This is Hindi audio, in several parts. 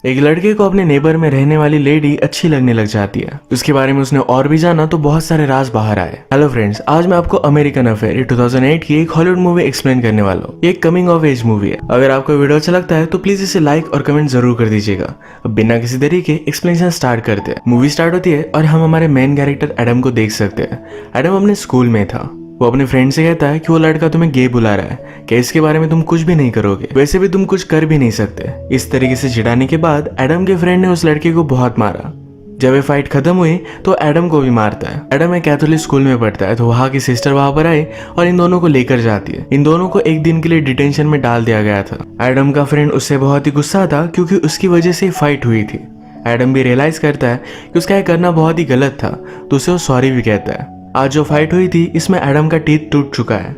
एक लड़के को अपने नेबर में रहने वाली लेडी अच्छी लगने लग जाती है। उसके बारे में उसने और भी जाना तो बहुत सारे राज बाहर आए। हेलो फ्रेंड्स, आज मैं आपको अमेरिकन अफेयर 2008 की एक हॉलीवुड मूवी एक्सप्लेन करने वाला हूँ। ये एक कमिंग ऑफ एज मूवी है। अगर आपको वीडियो अच्छा लगता है तो प्लीज इसे लाइक और कमेंट जरूर कर दीजिएगा। अब बिना किसी देरी के एक्सप्लेनेशन स्टार्ट करते हैं। मूवी स्टार्ट होती है और हम हमारे मेन कैरेक्टर एडम को देख सकते हैं। एडम अपने स्कूल में था। वो अपने फ्रेंड से कहता है कि वो लड़का तुम्हें गे बुला रहा है कि इसके बारे में तुम कुछ भी नहीं करोगे, वैसे भी तुम कुछ कर भी नहीं सकते। इस तरीके से चिढ़ाने के बाद एडम के फ्रेंड ने उस लड़के को बहुत मारा। जब ये फाइट खत्म हुई तो एडम को भी मारता है। एडम एक कैथोलिक स्कूल में पढ़ता है तो वहाँ की सिस्टर वहाँ पर आई और इन दोनों को लेकर जाती है। इन दोनों को एक दिन के लिए डिटेंशन में डाल दिया गया था। एडम का फ्रेंड उससे बहुत ही गुस्सा था क्योंकि उसकी वजह से फाइट हुई थी। एडम भी रियलाइज करता है कि उसका ये करना बहुत ही गलत था तो उसे वो सॉरी भी कहता है। आज जो फाइट हुई थी इसमें एडम का टीथ टूट चुका है।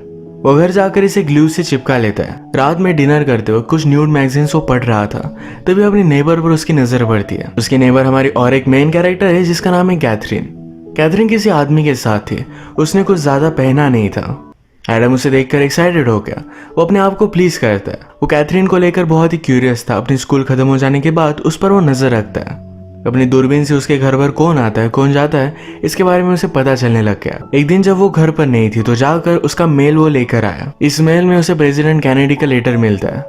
वो घर जाकर इसे ग्लू से चिपका लेता है। रात में डिनर करते हुए कुछ न्यूड मैगजीन्स वो पढ़ रहा था, तभी अपनी नेबर पर उसकी नजर पड़ती है। उसकी नेबर हमारी और एक मेन कैरेक्टर है जिसका नाम है कैथरीन। कैथरीन किसी आदमी के साथ थी। उसने कुछ ज्यादा पहना नहीं था। एडम उसे देखकर एक्साइटेड हो गया। वो अपने आप को प्लीज करता है। वो कैथरीन को लेकर बहुत ही क्यूरियस था। अपनी स्कूल खत्म हो जाने के बाद उस पर वो नजर रखता है। अपनी दूरबीन से उसके घर पर कौन आता है कौन जाता है इसके बारे में उसे पता चलने लग गया। एक दिन जब वो घर पर नहीं थी तो जाकर उसका मेल वो लेकर आया। इस मेल में उसे प्रेसिडेंट कैनेडी का लेटर मिलता है।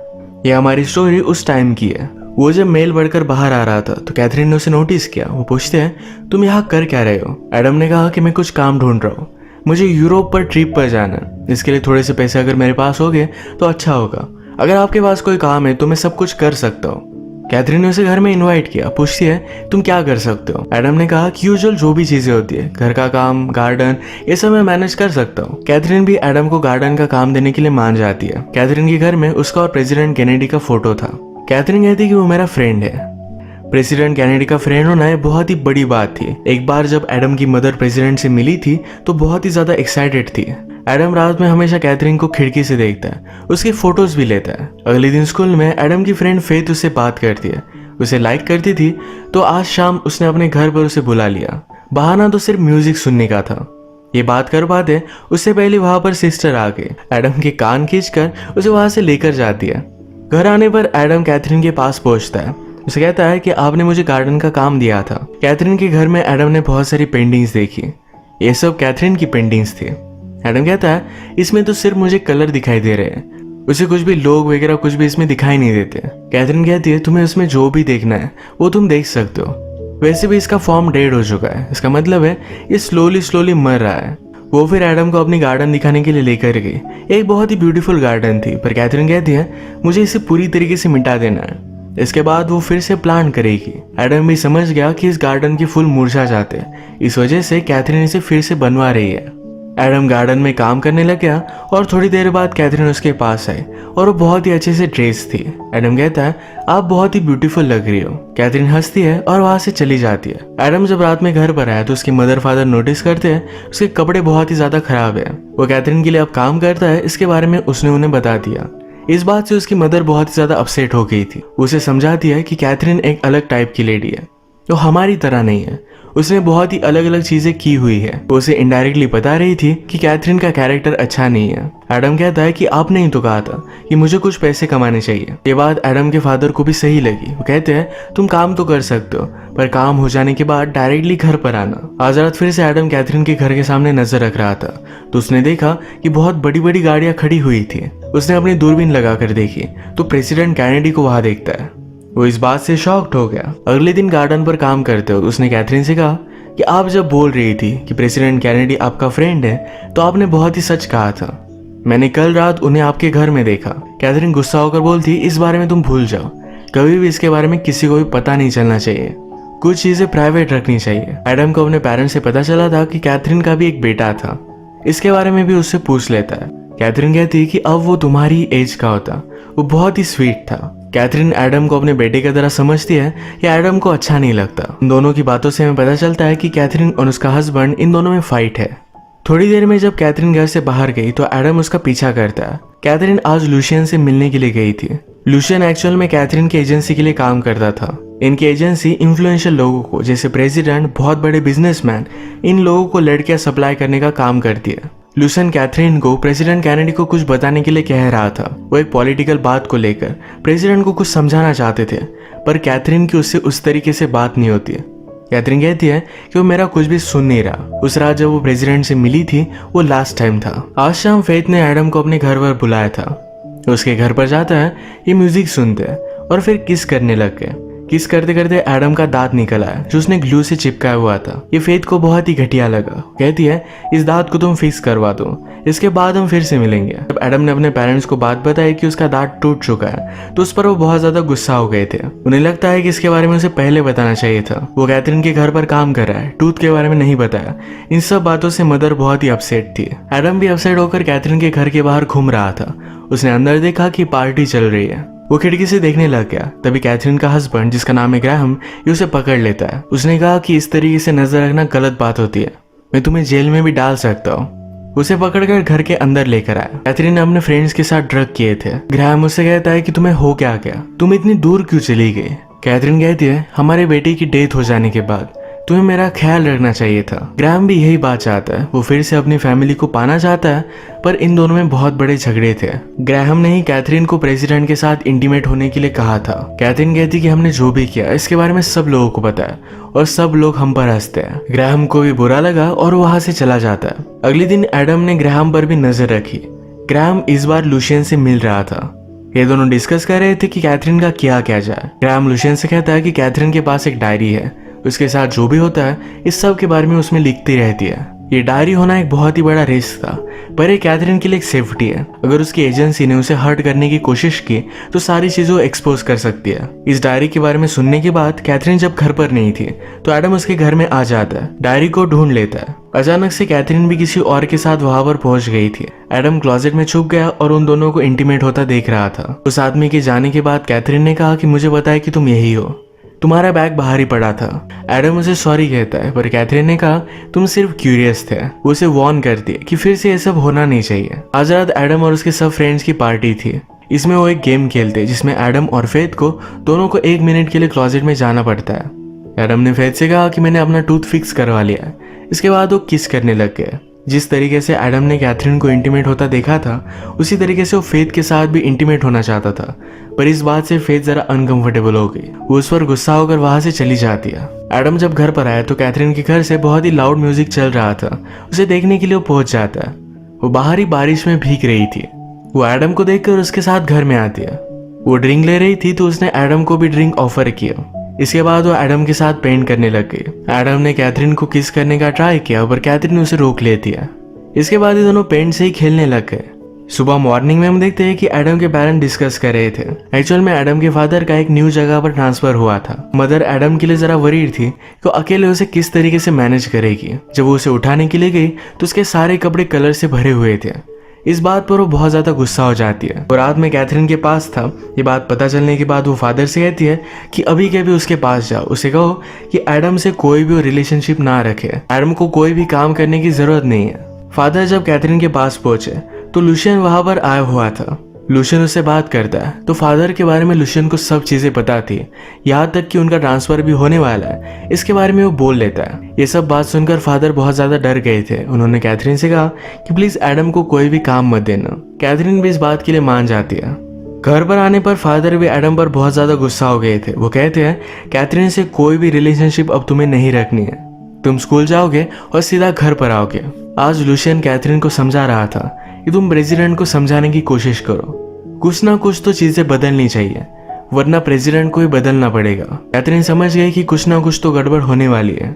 यह हमारी स्टोरी उस टाइम की है। वो जब मेल बढ़कर बाहर आ रहा था तो कैथरीन ने उसे नोटिस किया। वो पूछते हैं तुम यहाँ कर क्या रहे हो। एडम ने कहा कि मैं कुछ काम ढूंढ रहा हूँ, मुझे यूरोप पर ट्रिप पर जाना। इसके लिए थोड़े से पैसे अगर मेरे पास हो गए तो अच्छा होगा। अगर आपके पास कोई काम है तो मैं सब कुछ कर सकता हूँ। कैथरीन ने उसे घर में इनवाइट किया। पूछती है तुम क्या कर सकते हो। एडम ने कहा कि यूजुअल जो भी चीजें होती है, घर का काम, गार्डन, ये सब मैं मैनेज कर सकता हूँ। कैथरीन भी एडम को गार्डन का काम देने के लिए मान जाती है। कैथरीन के घर में उसका और प्रेसिडेंट कैनेडी का फोटो था। कैथरीन कहती कि वो मेरा फ्रेंड है। प्रेसिडेंट कैनेडी का फ्रेंड होना है बहुत ही बड़ी बात थी। एक बार जब एडम की मदर प्रेसिडेंट से मिली थी तो बहुत ही ज्यादा एक्साइटेड थी। एडम रात में हमेशा कैथरीन को खिड़की से देखता है, उसकी फोटोज भी लेता है। अगले दिन स्कूल में एडम की फ्रेंड फेथ उससे बात करती है। उसे लाइक करती थी तो आज शाम उसने अपने घर पर उसे बुला लिया। बहाना तो सिर्फ म्यूजिक सुनने का था। ये बात कर पाते उससे पहले वहां पर सिस्टर आ गई। एडम के कान खींचकर उसे वहां से लेकर जाती है। घर आने पर एडम कैथरीन के पास पहुंचता है। उसे कहता है कि आपने मुझे गार्डन का काम दिया था। कैथरीन के घर में एडम ने बहुत सारी पेंटिंग्स देखी। ये सब कैथरीन की पेंटिंग्स थी। एडम कहता है इसमें तो सिर्फ मुझे कलर दिखाई दे रहे हैं, उसे कुछ भी लोग वगैरह कुछ भी इसमें दिखाई नहीं देते। कैथरीन कहती है तुम्हें उसमें जो भी देखना है वो तुम देख सकते हो। वैसे भी इसका फॉर्म डेड हो चुका है, इसका मतलब है ये स्लोली मर रहा है। वो फिर एडम को अपनी गार्डन दिखाने के लिए लेकर गई। एक बहुत ही ब्यूटीफुल गार्डन थी, पर कैथरीन कहती है मुझे इसे पूरी तरीके से मिटा देना है। इसके बाद वो फिर से प्लान करेगी। एडम भी समझ गया कि इस गार्डन के फूल मुरझा जाते हैं, इस वजह से कैथरीन इसे फिर से बनवा रही है। एडम गार्डन में काम करने लग गया और थोड़ी देर बाद कैथरीन उसके पास आई और वो बहुत ही अच्छे से ड्रेस थी। एडम कहता है आप बहुत ही ब्यूटीफुल लग रही हो। कैथरीन हंसती है और वहां से चली जाती है। एडम जब रात में घर पर आया तो उसके मदर फादर नोटिस करते हैं उसके कपड़े बहुत ही ज्यादा खराब है। वो कैथरीन के लिए अब काम करता है, इसके बारे में उसने उन्हें बता दिया। इस बात से उसकी मदर बहुत ही ज्यादा अपसेट हो गई थी। उसे समझाती है कि कैथरीन एक अलग टाइप की लेडी है, जो हमारी तरह नहीं है। उसने बहुत ही अलग अलग चीजें की हुई है। वो उसे इनडायरेक्टली बता रही थी कि कैथरीन का कैरेक्टर अच्छा नहीं है। एडम कहता है कि आपने ही तो कहा था कि मुझे कुछ पैसे कमाने चाहिए। ये बात एडम के फादर को भी सही लगी। वो कहते हैं तुम काम तो कर सकते हो, पर काम हो जाने के बाद डायरेक्टली घर पर आना। आज रात फिर से एडम कैथरीन के घर के सामने नजर रख रहा था तो उसने देखा कि बहुत बड़ी बड़ी गाड़ियां खड़ी हुई थी। उसने अपनी दूरबीन लगाकर देखी तो प्रेसिडेंट कैनेडी को वहां देखता है। वो इस बात से शॉक्ड हो गया। अगले दिन गार्डन पर काम करते हुए उसने कैथरीन से कहा कि आप जब बोल रही थी कि प्रेसिडेंट कैनेडी आपका फ्रेंड है तो आपने बहुत ही सच कहा था। मैंने कल रात उन्हें आपके घर में देखा। कैथरीन गुस्सा होकर बोलती इस बारे में तुम भूल जाओ, कभी भी इसके बारे में किसी को भी पता नहीं चलना चाहिए, कुछ चीजें प्राइवेट रखनी चाहिए। एडम को अपने पेरेंट्स से पता चला था कि कैथरीन का भी एक बेटा था। इसके बारे में भी उससे पूछ लेता है। कैथरीन कहती कि अब वो तुम्हारी एज का होता। वो बहुत ही स्वीट था। कैथरीन एडम को अपने बेटे की तरह समझती है या एडम को अच्छा नहीं लगता। इन दोनों की बातों से हमें पता चलता है कि कैथरीन और उसका हस्बैंड इन दोनों में फाइट है। थोड़ी देर में जब कैथरीन घर से बाहर गई तो एडम उसका पीछा करता है। कैथरीन आज लूशियन से मिलने के लिए गई थी। लूशियन एक्चुअल में कैथरीन की एजेंसी के लिए काम करता था। इनकी एजेंसी इन्फ्लुएंशियल लोगों को, जैसे प्रेसिडेंट, बहुत बड़े बिजनेसमैन, इन लोगों को लड़कियां सप्लाई करने का काम करती है। लूसन कैथरीन को प्रेसिडेंट कैनेडी को कुछ बताने के लिए कह रहा था। वो एक पॉलिटिकल बात को लेकर प्रेसिडेंट को कुछ समझाना चाहते थे, पर कैथरीन की उससे उस तरीके से बात नहीं होती है। कैथरीन कहती है कि वो मेरा कुछ भी सुन नहीं रहा। उस रात जब वो प्रेसिडेंट से मिली थी वो लास्ट टाइम था। आज शाम फेथ ने एडम को अपने घर पर बुलाया था। उसके घर पर जाता है, ये म्यूजिक सुनते हैं और फिर किस करने लग गए। किस करते करते एडम का दांत निकल आया जो उसने ग्लू से चिपकाया हुआ था। ये फेथ को बहुत ही घटिया लगा। कहती है इस दांत को तुम फिक्स करवा दो, इसके बाद हम फिर से मिलेंगे। जब एडम ने अपने पेरेंट्स को बात बताई कि उसका दांत टूट चुका है तो उस पर वो बहुत ज्यादा गुस्सा हो गए थे। उन्हें लगता है कि इसके बारे में उसे पहले बताना चाहिए था। वो कैथरीन के घर पर काम कर रहा है, टूथ के बारे में नहीं बताया। इन सब बातों से मदर बहुत ही अपसेट थी। एडम भी अपसेट होकर कैथरीन के घर के बाहर घूम रहा था। उसने अंदर देखा कि पार्टी चल रही है। वो खिड़की से देखने लग गया। तभी कैथरीन का हस्बैंड जिसका नाम है ग्राहम, ये उसे पकड़ लेता है। उसने कहा कि इस तरीके से नजर रखना गलत बात होती है, मैं तुम्हें जेल में भी डाल सकता हूँ। उसे पकड़कर घर के अंदर लेकर आया। कैथरीन ने अपने फ्रेंड्स के साथ ड्रग किए थे। ग्राहम उससे कहता है कि तुम्हें हो क्या गया, तुम इतनी दूर क्यों चली गई। कैथरीन कहती है हमारे बेटे की डेथ हो जाने के बाद तुम्हें मेरा ख्याल रखना चाहिए था। ग्राहम भी यही बात चाहता है। वो फिर से अपनी फैमिली को पाना चाहता है, पर इन दोनों में बहुत बड़े झगड़े थे। ग्राहम ने ही कैथरीन को प्रेसिडेंट के साथ इंटीमेट होने के लिए कहा था। कैथरीन कहती कि हमने जो भी किया इसके बारे में सब लोगों को पता है और सब लोग हम पर हंसते हैं। ग्राहम को भी बुरा लगा और वहां से चला जाता है। अगले दिन एडम ने ग्राहम पर भी नजर रखी। ग्राहम इस बार लुशियन से मिल रहा था। ये दोनों डिस्कस कर रहे थे कि कैथरीन का क्या किया जाए। ग्राहम लुशियन से कहता है कि कैथरीन के पास एक डायरी है, उसके साथ जो भी होता है इस सब के बारे में उसमें लिखती रहती है। ये डायरी होना एक बहुत ही बड़ा रिस्क था, पर ये कैथरीन के लिए एक सेफ्टी है। अगर उसकी एजेंसी ने उसे हर्ट करने की कोशिश की तो सारी चीजें एक्सपोज कर सकती है। इस डायरी के बारे में सुनने के बाद कैथरीन जब घर पर नहीं थी तो एडम उसके घर में आ जाता है, डायरी को ढूंढ लेता है। अचानक से कैथरीन भी किसी और के साथ वहां पर पहुंच गई थी। एडम क्लोजेट में छुप गया और उन दोनों को इंटीमेट होता देख रहा था। उस आदमी के जाने के बाद कैथरीन ने कहा कि मुझे बताया कि तुम यही हो, तुम्हारा बैग बाहर ही पड़ा था। एडम उसे सॉरी कहता है, पर कैथरीन ने कहा तुम सिर्फ क्यूरियस थे। वो उसे वार्न करती है कि फिर से ये सब होना नहीं चाहिए। आज रात एडम और उसके सब फ्रेंड्स की पार्टी थी। इसमें वो एक गेम खेलते जिसमें एडम और फेथ को दोनों को 1 मिनट के लिए क्लोजेट में जाना पड़ता है। एडम ने फेथ से कहा कि मैंने अपना टूथ फिक्स करवा लिया है। इसके बाद वो किस करने लग गए। जिस तरीके से एडम ने कैथरीन को इंटीमेट होता देखा था उसी तरीके से वो फेथ के साथ भी इंटीमेट होना चाहता था, पर इस बात से फेथ जरा अनकंफर्टेबल हो गई। वो उस पर गुस्सा होकर वहां से चली जाती है। एडम जब घर पर आया तो कैथरीन के घर से बहुत ही लाउड म्यूजिक चल रहा था। उसे देखने के लिए वो पहुंच जाता है। वो बाहरी बारिश में भीग रही थी। वो एडम को देखकर उसके साथ घर में आती है। वो ड्रिंक ले रही थी तो उसने एडम को भी ड्रिंक ऑफर किया। इसके बाद वो एडम के साथ पेंट करने लग गई। एडम ने कैथरीन को किस करने का ट्राई किया पर कैथरीन उसे रोक लेती है। इसके बाद ये दोनों पेंट से ही खेलने लग गए। सुबह मॉर्निंग में हम देखते हैं कि एडम के पेरेंट्स डिस्कस कर रहे थे। एक्चुअल में एडम के फादर का एक न्यू जगह पर ट्रांसफर हुआ था। मदर एडम के लिए जरा वरीड थी कि अकेले उसे किस तरीके से मैनेज करेगी। जब वो उसे उठाने के लिए गई तो उसके सारे कपड़े कलर से भरे हुए थे। इस बात पर वो बहुत ज्यादा गुस्सा हो जाती है। और रात में कैथरीन के पास था। ये बात पता चलने के बाद वो फादर से कहती है कि अभी के भी उसके पास जाओ, उसे कहो कि एडम से कोई भी रिलेशनशिप ना रखे। एडम को कोई भी काम करने की जरूरत नहीं है। फादर जब कैथरीन के पास पहुंचे तो लुशियन वहां पर आया हुआ था। लुशियन उससे बात करता है तो फादर के बारे में लुशियन को सब चीजें पता थी, यहाँ तक कि उनका ट्रांसफर भी होने वाला है इसके बारे में वो बोल लेता है। ये सब बात सुनकर फादर बहुत ज्यादा डर गए थे। उन्होंने कैथरीन से कहा कि प्लीज एडम को कोई भी काम मत देना। कैथरीन भी इस बात के लिए मान जाती है। घर पर आने पर फादर भी एडम पर बहुत ज्यादा गुस्सा हो गए थे। वो कहते हैं कैथरीन से कोई भी रिलेशनशिप अब तुम्हें नहीं रखनी है, तुम स्कूल जाओगे और सीधा घर पर आओगे। आज लुशियन कैथरीन को समझा रहा था कि तुम प्रेसिडेंट को समझाने की कोशिश करो, कुछ ना कुछ तो चीजें बदलनी चाहिए वरना प्रेसिडेंट को ही बदलना पड़ेगा। कैथरीन समझ गई कि कुछ ना कुछ तो गड़बड़ होने वाली है।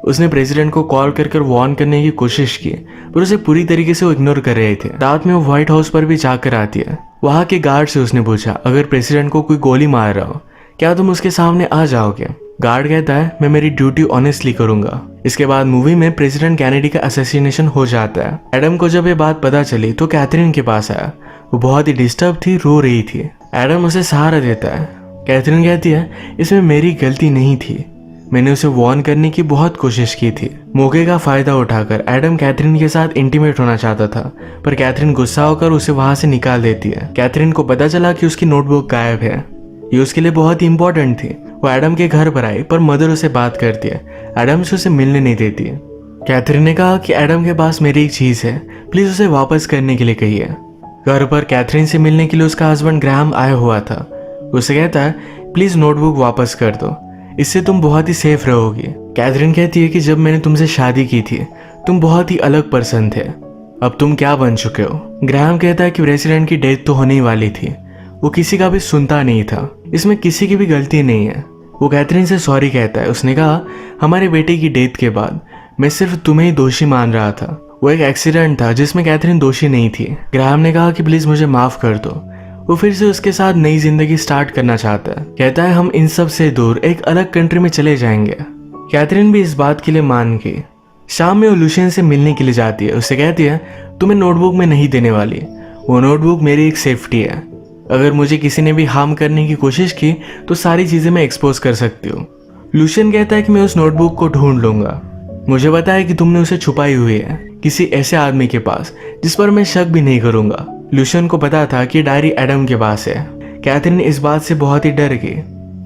उसने प्रेसिडेंट को कॉल कर वार्न करने की कोशिश की पर उसे पूरी तरीके से वो इग्नोर कर रहे थे। रात में वो व्हाइट हाउस पर भी जाकर आती है। वहां के गार्ड से उसने पूछा अगर प्रेसिडेंट को कोई गोली मार रहा हो क्या तुम उसके सामने आ जाओगे। गार्ड कहता है मैं मेरी ड्यूटी ऑनेस्टली करूंगा। इसके बाद मूवी में प्रेसिडेंट कैनेडी का असैसिनेशन हो जाता है। एडम को जब ये बात पता चली तो कैथरीन के पास आया। वो बहुत ही डिस्टर्ब थी, रो रही थी। एडम उसे सहारा देता है। कैथरीन कहती है इसमें मेरी गलती नहीं थी, मैंने उसे वार्न करने की बहुत कोशिश की थी। मौके का फायदा उठाकर एडम कैथरीन के साथ इंटीमेट होना चाहता था पर कैथरीन गुस्सा होकर उसे वहां से निकाल देती है। कैथरीन को पता चला कि उसकी नोटबुक गायब है। ये उसके लिए बहुत ही इंपॉर्टेंट थी। वो एडम के घर पर आई पर मदर उसे बात करती है। एडम से उसे मिलने नहीं देती है। कैथरीन ने कहा कि एडम के पास मेरी एक चीज है, प्लीज उसे वापस करने के लिए कहिए। घर पर कैथरीन से मिलने के लिए उसका हस्बैंड ग्राहम आया हुआ था। उसे कहता है प्लीज नोटबुक वापस कर दो, इससे तुम बहुत ही सेफ रहोगी। कैथरीन कहती है कि जब मैंने तुमसे शादी की थी तुम बहुत ही अलग पर्सन थे, अब तुम क्या बन चुके हो। ग्राहम कहता है कि प्रेसिडेंट की डेथ तो होने ही वाली थी, वो किसी का भी सुनता नहीं था, इसमें किसी की भी गलती नहीं है। वो कैथरीन से सॉरी कहता है। उसने कहा हमारे बेटे की डेथ के बाद मैं सिर्फ तुम्हें ही दोषी मान रहा था, वो एक एक्सीडेंट था जिसमें कैथरीन दोषी नहीं थी। ग्राहम ने कहा कि प्लीज मुझे माफ कर दो। वो फिर से उसके साथ नई जिंदगी स्टार्ट करना चाहता है। कहता है हम इन सब से दूर एक अलग कंट्री में चले जाएंगे। कैथरीन भी इस बात के लिए मान गई। शाम में वो लुशियन से मिलने के लिए जाती है। उससे कहती है तुम्हें नोटबुक में नहीं देने वाली, वो नोटबुक मेरी एक सेफ्टी है, अगर मुझे किसी ने भी हार्म करने की कोशिश की तो सारी चीजें मैं एक्सपोज कर सकती हूँ। लुशियन कहता है कि मैं उस नोटबुक को ढूंढ लूंगा, मुझे पता है कि तुमने उसे छुपाई हुई है किसी ऐसे आदमी के पास जिस पर मैं शक भी नहीं करूंगा। लुशियन को पता था कि डायरी एडम के पास है। कैथरीन इस बात से बहुत ही डर गई।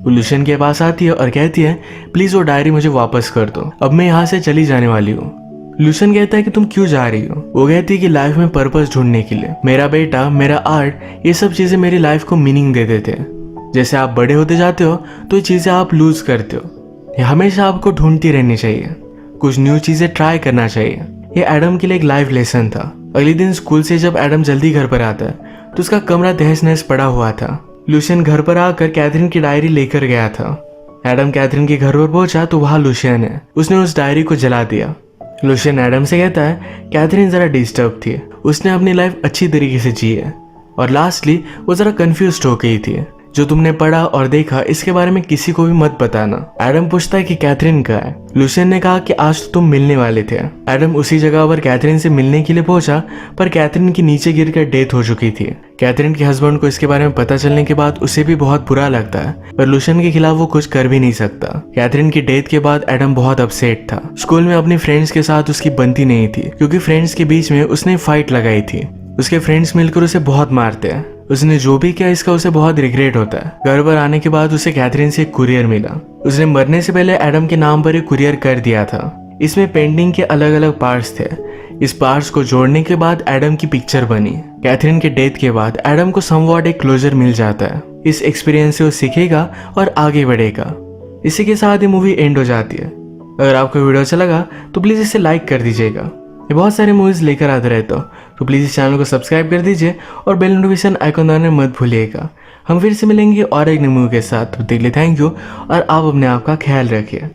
वो लुशियन के पास आती है और कहती है प्लीज वो डायरी मुझे वापस कर दो, अब मैं यहाँ से चली जाने वाली हूँ। लुशियन कहता है कि तुम क्यों जा रही हो। वो कहती है कि लाइफ में पर्पस ढूंढने के लिए। मेरा बेटा, मेरा आर्ट, ये सब चीजें मेरी लाइफ को मीनिंग दे देते हैं। जैसे आप बड़े होते जाते हो तो ये चीजें आप लूज करते हो। हमेशा आपको ढूंढती रहनी चाहिए, कुछ न्यू चीजें ट्राई करना चाहिए। ये एडम के लिए एक लाइफ लेसन था। अगले दिन स्कूल से जब एडम जल्दी घर पर आता है तो उसका कमरा तहस नहस पड़ा हुआ था। लुशियन घर पर आकर कैथरीन की डायरी लेकर गया था। एडम कैथरीन के घर पर पहुंचा तो वहां लुशियन है। उसने उस डायरी को जला दिया। लुशियन एडम से कहता है कैथरीन जरा डिस्टर्ब थी, उसने अपनी लाइफ अच्छी तरीके से जी है, और लास्टली वो जरा कंफ्यूज हो गई थी। जो तुमने पढ़ा और देखा इसके बारे में किसी को भी मत बताना। एडम पूछता है कि कैथरीन कहाँ है। लुशियन ने कहा कि आज तो तुम मिलने वाले थे। एडम उसी जगह पर कैथरीन से मिलने के लिए पहुंचा, पर कैथरीन की नीचे गिरकर डेथ हो चुकी थी। कैथरीन के हस्बैंड को इसके बारे में पता चलने के बाद उसे भी बहुत बुरा लगता है, पर लुशियन के खिलाफ वो कुछ कर भी नहीं सकता। कैथरीन की डेथ के बाद एडम बहुत अपसेट था। स्कूल में अपनी फ्रेंड्स के साथ उसकी बनती नहीं थी, क्योंकि फ्रेंड्स के बीच में उसने फाइट लगाई थी। उसके फ्रेंड्स मिलकर उसे बहुत मारते हैं। उसने जो भी किया इसका उसे बहुत रिग्रेट होता है। घर पर आने के बाद उसे कैथरीन से एक कुरियर मिला। उसने मरने से पहले एडम के नाम पर एक कुरियर कर दिया था। इसमें पेंटिंग के अलग अलग पार्ट्स थे। इस पार्ट्स को जोड़ने के बाद एडम की पिक्चर बनी। कैथरीन के डेथ के बाद एडम को समवॉट एक क्लोजर मिल जाता है। इस एक्सपीरियंस से वो सीखेगा और आगे बढ़ेगा। इसी के साथ ये मूवी एंड हो जाती है। अगर आपको वीडियो अच्छा लगा तो प्लीज इसे लाइक कर दीजिएगा। ये बहुत सारे मूवीज लेकर आते रहता हूँ, तो प्लीज इस चैनल को सब्सक्राइब कर दीजिए और बेल नोटिफिकेशन आइकन दबाना मत भूलिएगा। हम फिर से मिलेंगे और एक नई मूवी के साथ। तब तक के लिए थैंक यू और आप अपने आप का ख्याल रखिए।